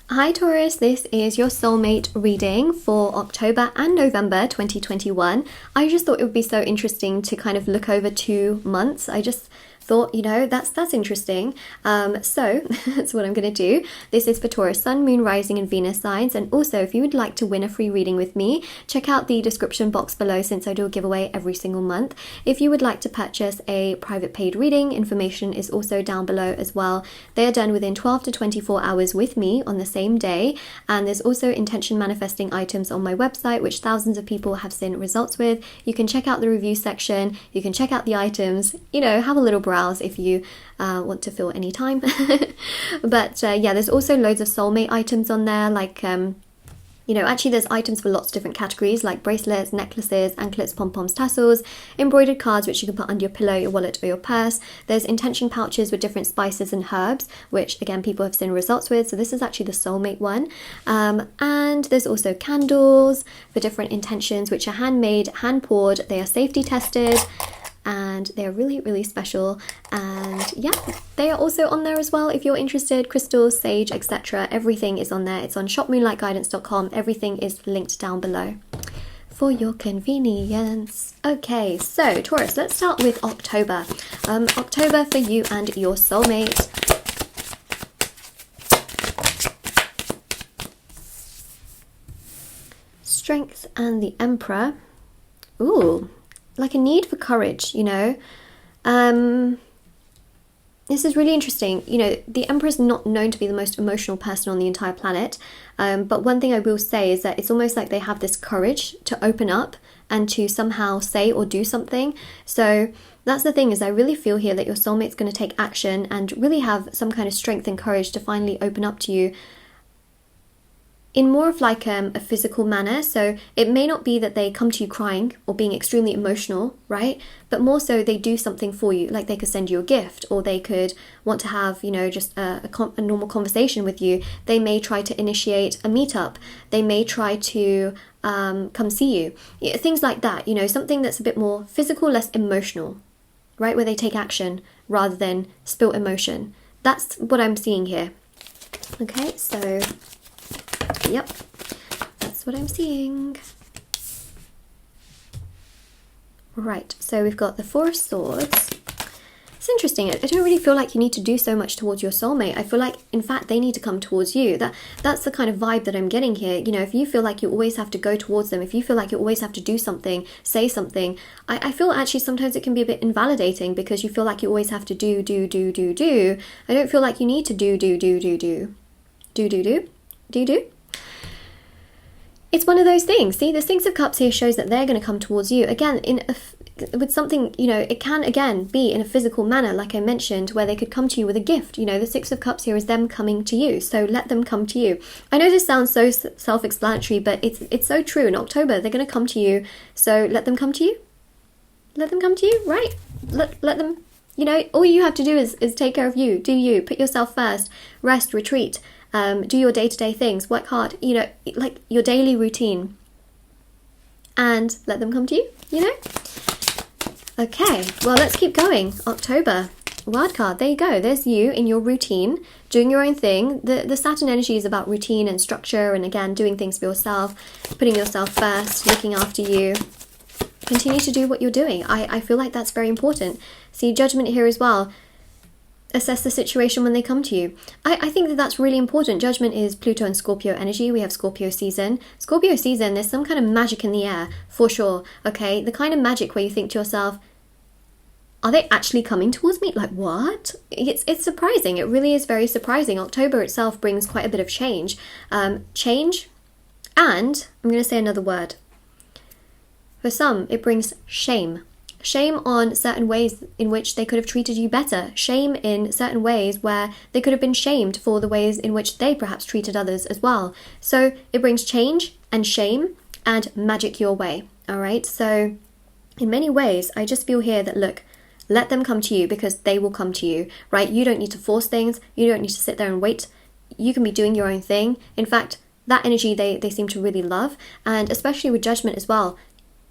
Hi Taurus, this is your soulmate reading for October and November 2021. I just thought it would be so interesting to kind of look over 2 months. I just thought, you know, that's interesting. So that's what I'm going to do. This is for Taurus, Sun, Moon, Rising and Venus signs. And also, if you would like to win a free reading with me, check out the description box below since I do a giveaway every single month. If you would like to purchase a private paid reading, information is also down below as well. They are done within 12 to 24 hours with me on the same day. And there's also intention manifesting items on my website, which thousands of people have seen results with. You can check out the review section. You can check out the items, you know, have a little browse if you want to fill any time. But yeah, there's also loads of soulmate items on there, like you know, actually there's items for lots of different categories like bracelets, necklaces, anklets, pom-poms, tassels, embroidered cards which you can put under your pillow, your wallet or your purse. There's intention pouches with different spices and herbs, which again people have seen results with, so this is actually the soulmate one. And there's also candles for different intentions which are handmade, hand poured, they are safety tested, and they're really, really special. And yeah, they are also on there as well if you're interested. Crystals, sage, etc. Everything is on there. It's on shopmoonlightguidance.com. Everything is linked down below for your convenience. Okay, so Taurus, let's start with October. October for you and your soulmate. Strength and the Emperor. Ooh. Like a need for courage, you know. This is really interesting. You know, the Emperor is not known to be the most emotional person on the entire planet. But one thing I will say is that it's almost like they have this courage to open up and to somehow say or do something. So that's the thing, is I really feel here that your soulmate's going to take action and really have some kind of strength and courage to finally open up to you in more of like a physical manner. So it may not be that they come to you crying or being extremely emotional, right? But more so they do something for you, like they could send you a gift, or they could want to have, you know, just a normal conversation with you. They may try to initiate a meetup. They may try to come see you. Things like that, you know, something that's a bit more physical, less emotional, right? Where they take action rather than spill emotion. That's what I'm seeing here. Okay, so yep, that's what I'm seeing. Right, so we've got the Four of Swords. It's interesting. I don't really feel like you need to do so much towards your soulmate. I feel like, in fact, they need to come towards you. That's the kind of vibe that I'm getting here. You know, if you feel like you always have to go towards them, if you feel like you always have to do something, say something, I feel actually sometimes it can be a bit invalidating because you feel like you always have to do. I don't feel like you need to do. It's one of those things. See, the Six of Cups here shows that they're going to come towards you. Again, with something, you know, it can, again, be in a physical manner, like I mentioned, where they could come to you with a gift. You know, the Six of Cups here is them coming to you. So let them come to you. I know this sounds so self-explanatory, but it's so true. In October, they're going to come to you. So let them come to you. Let them come to you, right? Let them, you know, all you have to do is take care of you. Do you. Put yourself first. Rest, retreat. Do your day-to-day things, work hard, you know, like your daily routine, and let them come to you, you know? Okay, well, let's keep going. October, wildcard, there you go. There's you in your routine, doing your own thing. The Saturn energy is about routine and structure, and again, doing things for yourself, putting yourself first, looking after you. Continue to do what you're doing. I feel like that's very important. See, Judgment here as well. Assess the situation when they come to you. I think that that's really important. Judgment is Pluto and Scorpio energy. We have Scorpio season. Scorpio season, there's some kind of magic in the air, for sure, okay? The kind of magic where you think to yourself, are they actually coming towards me? Like, what? It's surprising. It really is very surprising. October itself brings quite a bit of change. Change, and I'm going to say another word. For some, it brings shame. Shame on certain ways in which they could have treated you better. Shame in certain ways where they could have been shamed for the ways in which they perhaps treated others as well. So it brings change and shame and magic your way. All right. So in many ways, I just feel here that, look, let them come to you because they will come to you, right? You don't need to force things. You don't need to sit there and wait. You can be doing your own thing. In fact, that energy they seem to really love. And especially with Judgment as well.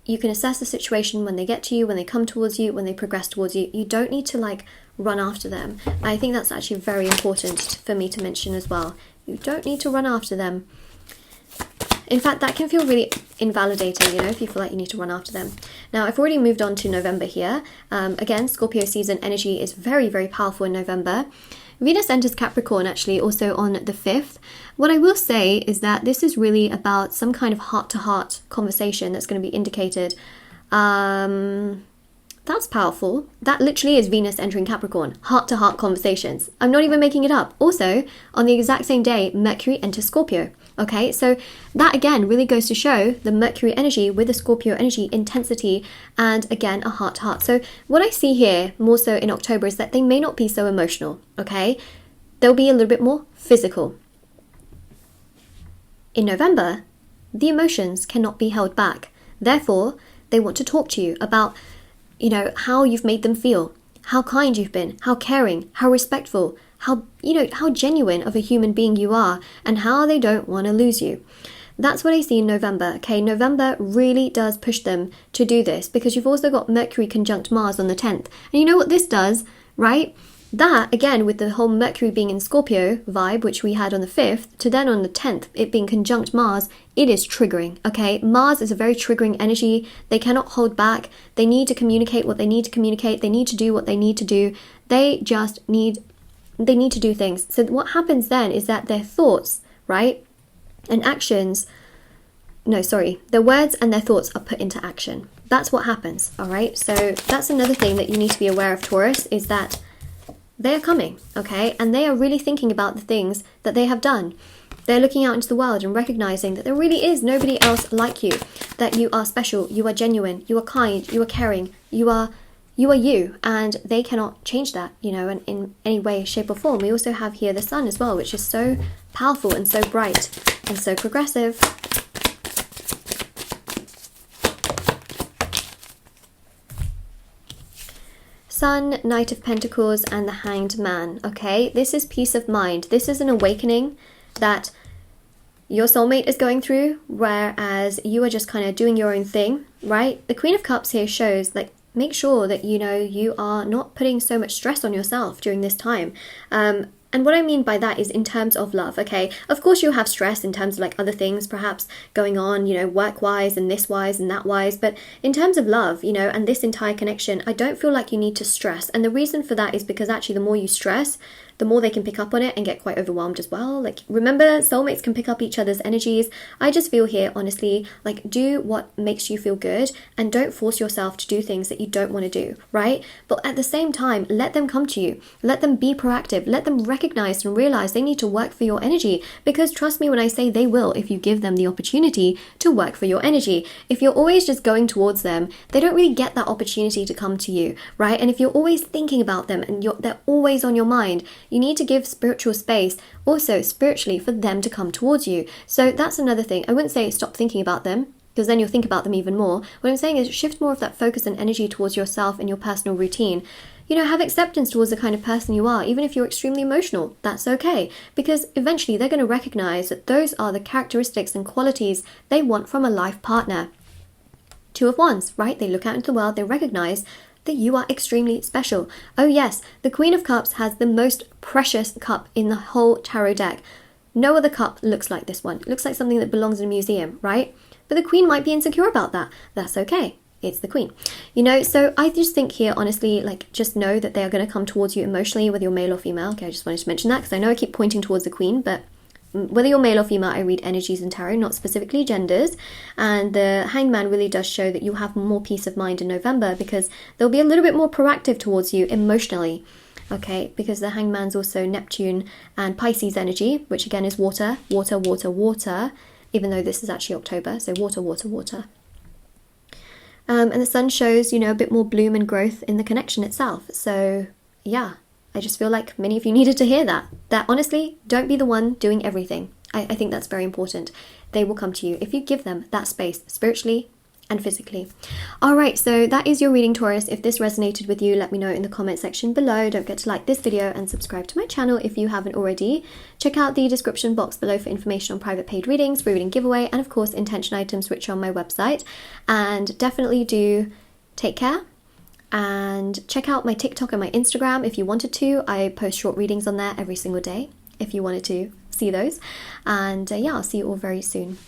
You can assess the situation when they get to you, when they come towards you, when they progress towards you. You don't need to like run after them. I think that's actually very important for me to mention as well. You don't need to run after them. In fact, that can feel really invalidating, you know, if you feel like you need to run after them. Now, I've already moved on to November here. Again, Scorpio season energy is very, very powerful in November. Venus enters Capricorn actually also on the 5th. What I will say is that this is really about some kind of heart-to-heart conversation that's going to be indicated. That's powerful. That literally is Venus entering Capricorn. Heart-to-heart conversations. I'm not even making it up. Also, on the exact same day, Mercury enters Scorpio. Okay, so that again really goes to show the Mercury energy with the Scorpio energy intensity, and again a heart-to-heart. So what I see here more so in October is that they may not be so emotional. Okay, they'll be a little bit more physical. In November, the emotions cannot be held back. Therefore, they want to talk to you about, you know, how you've made them feel, how kind you've been, how caring, how respectful, how, you know, how genuine of a human being you are, and how they don't want to lose you. That's what I see in November. Okay, November really does push them to do this, because you've also got Mercury conjunct Mars on the 10th. And you know what this does, right? That, again, with the whole Mercury being in Scorpio vibe, which we had on the 5th, to then on the 10th, it being conjunct Mars, it is triggering, okay? Mars is a very triggering energy. They cannot hold back. They need to communicate what they need to communicate. They need to do what they need to do. They need to do things. So what happens then is that their thoughts, right, and actions, their words and their thoughts are put into action. That's what happens, all right? So that's another thing that you need to be aware of, Taurus, is that they are coming, okay? And they are really thinking about the things that they have done. They're looking out into the world and recognizing that there really is nobody else like you, that you are special, you are genuine, you are kind, you are caring, you are you, and they cannot change that, you know, in any way, shape or form. We also have here the sun as well, which is so powerful and so bright and so progressive. Sun, Knight of Pentacles, and the Hanged Man, okay? This is peace of mind. This is an awakening that your soulmate is going through, whereas you are just kind of doing your own thing, right? The Queen of Cups here shows, like, make sure that, you know, you are not putting so much stress on yourself during this time. And what I mean by that is in terms of love, okay? Of course you'll have stress in terms of like other things perhaps going on, you know, work-wise and this-wise and that-wise. But in terms of love, you know, and this entire connection, I don't feel like you need to stress. And the reason for that is because actually the more you stress, the more they can pick up on it and get quite overwhelmed as well. Like, remember, soulmates can pick up each other's energies. I just feel here, honestly, like, do what makes you feel good and don't force yourself to do things that you don't want to do, right? But at the same time, let them come to you. Let them be proactive. Let them recognize and realize they need to work for your energy, because trust me when I say they will if you give them the opportunity to work for your energy. If you're always just going towards them, they don't really get that opportunity to come to you, right? And if you're always thinking about them and they're always on your mind, you need to give spiritual space also spiritually for them to come towards you. So that's another thing. I wouldn't say stop thinking about them, because then you'll think about them even more. What I'm saying is shift more of that focus and energy towards yourself and your personal routine. You know, have acceptance towards the kind of person you are. Even if you're extremely emotional, that's okay. Because eventually they're going to recognize that those are the characteristics and qualities they want from a life partner. Two of Wands, right? They look out into the world, they recognize that you are extremely special. Oh yes, the Queen of Cups has the most precious cup in the whole tarot deck. No other cup looks like this one. It looks like something that belongs in a museum, right? But the Queen might be insecure about that. That's okay. It's the Queen. You know, so I just think here, honestly, like, just know that they are going to come towards you emotionally, whether you're male or female. Okay, I just wanted to mention that because I know I keep pointing towards the Queen, but whether you're male or female, I read energies in tarot, not specifically genders. And the Hanged Man really does show that you have more peace of mind in November, because they'll be a little bit more proactive towards you emotionally. Okay, because the Hanged Man's also Neptune and Pisces energy, which again is water, water, water, water, even though this is actually October, so water, water, water. And the Sun shows, you know, a bit more bloom and growth in the connection itself. So yeah, I just feel like many of you needed to hear that. That honestly, don't be the one doing everything. I think that's very important. They will come to you if you give them that space, spiritually and physically. Alright, so that is your reading, Taurus. If this resonated with you, let me know in the comment section below. Don't forget to like this video and subscribe to my channel if you haven't already. Check out the description box below for information on private paid readings, free reading giveaway, and of course intention items which are on my website. And definitely do take care. And check out my TikTok and my Instagram if you wanted to. I post short readings on there every single day if you wanted to see those. And yeah, I'll see you all very soon.